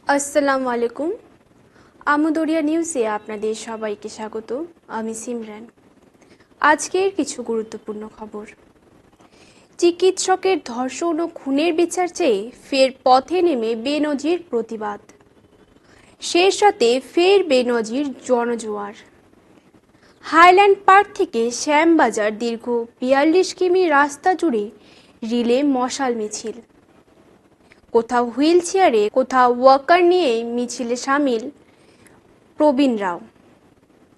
আসসালামু আলাইকুম। আমদরিয়া নিউজে আপনাদের সবাইকে স্বাগত। আমি সিমরান। আজকের কিছু গুরুত্বপূর্ণ খবর। চিকিৎসকের ধর্ষণ ও খুনের বিচার চেয়ে ফের পথে নেমে বেনজির প্রতিবাদ। শেষ রাতে ফের বেনজির জনজোয়ার। হাইল্যান্ড পার্ক থেকে শ্যামবাজার দীর্ঘ ৪২ কিমি রাস্তা জুড়ে রিলে মশাল মিছিল। কোথাও হুইল চেয়ারে, কোথাও ওয়াকার নিয়ে মিছিলে সামিল প্রবীণ রাও।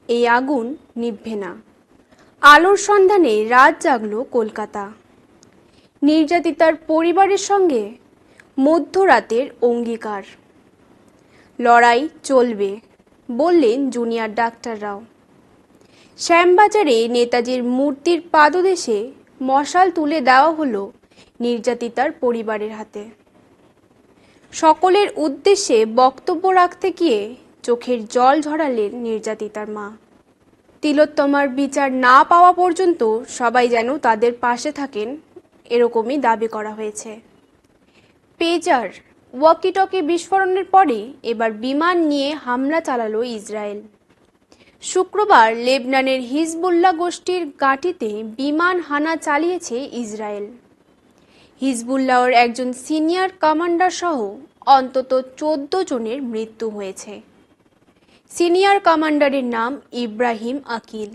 এই আগুন নিভবে না। আলোর সন্ধানে রাত জাগল কলকাতা। নির্যাতিতার পরিবারের সঙ্গে মধ্যরাতের অঙ্গীকার। লড়াই চলবে বললেন জুনিয়র ডাক্তাররাও। শ্যামবাজারে নেতাজির মূর্তির পাদদেশে মশাল তুলে দেওয়া হলো নির্যাতিতার পরিবারের হাতে। সকলের উদ্দেশ্যে বক্তব্য রাখতে গিয়ে চোখের জল ঝরালেন নির্যাতিতার মা। তিলোত্তমার বিচার না পাওয়া পর্যন্ত সবাই যেন তাদের পাশে থাকেন, এরকমই দাবি করা হয়েছে। পেজার, ওয়াকিটকি বিস্ফোরণের পরে এবার বিমান নিয়ে হামলা চালালো ইসরায়েল। শুক্রবার লেবনানের হিজবুল্লাহ গোষ্ঠীর ঘাঁটিতে বিমান হানা চালিয়েছে ইসরায়েল। হিজবুল্লাহর একজন সিনিয়র কমান্ডার সহ অন্তত ১৪ জনের মৃত্যু হয়েছে। সিনিয়র কমান্ডারের নাম ইব্রাহিম আকিল।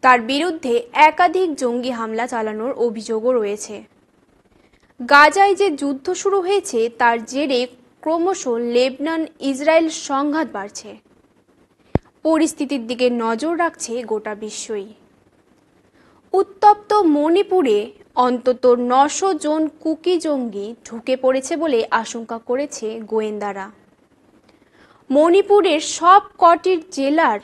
তার বিরুদ্ধে একাধিক জঙ্গি হামলা চালানোর অভিযোগও রয়েছে। গাজায় যে যুদ্ধ শুরু হয়েছে তার জেরে ক্রমশ লেবনান ইসরায়েল সংঘাত বাড়ছে। পরিস্থিতির দিকে নজর রাখছে গোটা বিশ্বই। উত্তপ্ত মণিপুরে অন্তত ৯০০ জন কুকি জঙ্গি ঢুকে পড়েছে বলে আশঙ্কা করেছে গোয়েন্দারা। মণিপুরের সব কটি জেলার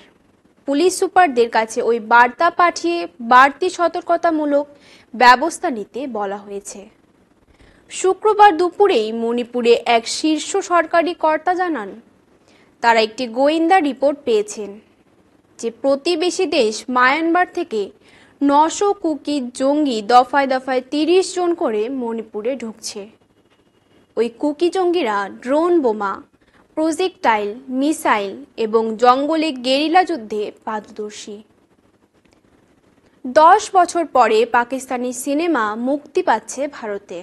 পুলিশ সুপারদের কাছে ওই বার্তা পাঠিয়ে বাড়তি সতর্কতামূলক ব্যবস্থা নিতে বলা হয়েছে। শুক্রবার দুপুরেই মণিপুরে এক শীর্ষ সরকারি কর্তা জানান, তারা একটি গোয়েন্দা রিপোর্ট পেয়েছেন যে প্রতিবেশী দেশ মায়ানমার থেকে ৯০০ কুকি জঙ্গি দফায় দফায় ৩০ জন করে মণিপুরে ঢুকছে। ওই কুকি জঙ্গিরা ড্রোন বোমা, প্রজেক্টাইল, মিসাইল এবং জঙ্গলে গেরিলা যুদ্ধে পারদর্শী। ১০ বছর পরে পাকিস্তানি সিনেমা মুক্তি পাচ্ছে ভারতে।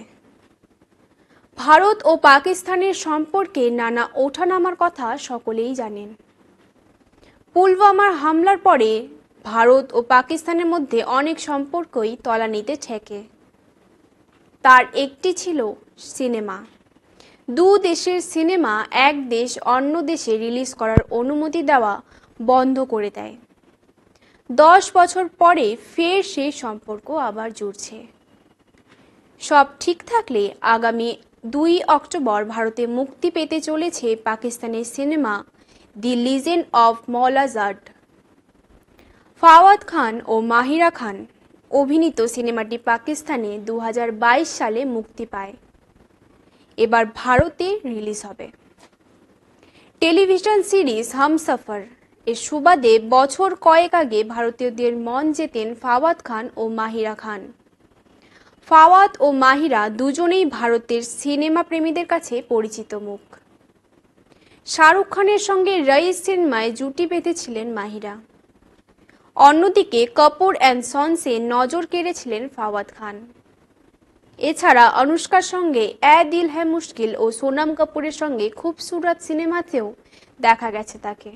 ভারত ও পাকিস্তানের সম্পর্কে নানা ওঠানামার কথা সকলেই জানেন। পুলওয়ামার হামলার পরে ভারত ও পাকিস্তানের মধ্যে অনেক সম্পর্কই তলানিতে ঠেকে। তার একটি ছিল সিনেমা। দু দেশের সিনেমা এক দেশ অন্য দেশে রিলিজ করার অনুমতি দেওয়া বন্ধ করে দেয়। ১০ বছর পরে ফের সেই সম্পর্ক আবার জুড়ছে। সব ঠিক থাকলে আগামী ২ অক্টোবর ভারতে মুক্তি পেতে চলেছে পাকিস্তানের cinema the legend of Maula Jatt. Fawad Khan ও মাহিরা খান অভিনীত সিনেমাটি পাকিস্তানে ২০২২ সালে মুক্তি পায়। এবার ভারতে রিলিজ হবে। টেলিভিশন সিরিজ হামসফর এর সুবাদে বছর কয়েক আগে ভারতীয়দের মন জেতেন ফাওয়াদ খান ও মাহিরা খান। ফাওয়াদ ও মাহিরা দুজনেই ভারতের সিনেমা প্রেমীদের কাছে পরিচিত মুখ। শাহরুখ খানের সঙ্গে রইস সিনেমায় জুটি বেঁধেছিলেন মাহিরা। অন্যদিকে কাপুর অ্যান্ড সন্সে নজর কেড়েছিলেন ফাওয়াদ খান। এছাড়া অনুষ্কার সঙ্গে এ দিল হ্যায় মুশকিল ও সোনাম কাপুরের সঙ্গে খুবসুরত সিনেমাতেও দেখা গেছে তাকে।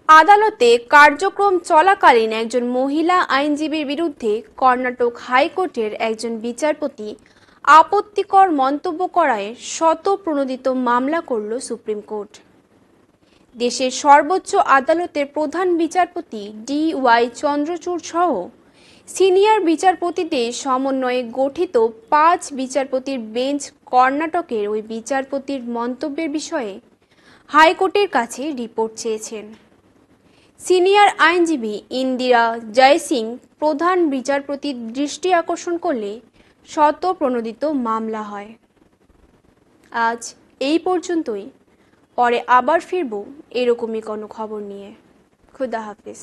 আদালতে কার্যক্রম চলাকালীন একজন মহিলা আইনজীবীর বিরুদ্ধে কর্ণাটক হাইকোর্টের একজন বিচারপতি আপত্তিকর মন্তব্য করায় শতপ্রণোদিত মামলা করল সুপ্রিম কোর্ট। দেশের সর্বোচ্চ আদালতের প্রধান বিচারপতি DY চন্দ্রচূড় সহ সিনিয়র বিচারপতিদের সমন্বয়ে গঠিত ৫ বিচারপতির বেঞ্চ কর্ণাটকের ওই বিচারপতির মন্তব্যের বিষয়ে হাইকোর্টের কাছে রিপোর্ট চেয়েছেন। সিনিয়র আইনজীবী ইন্দিরা জয়সিং প্রধান বিচারপতির দৃষ্টি আকর্ষণ করলে শতপ্রণোদিত মামলা হয়। আজ এই পর্যন্তই। পরে আবার ফিরব এরকমই কোনো খবর নিয়ে। খুদা হাফেজ।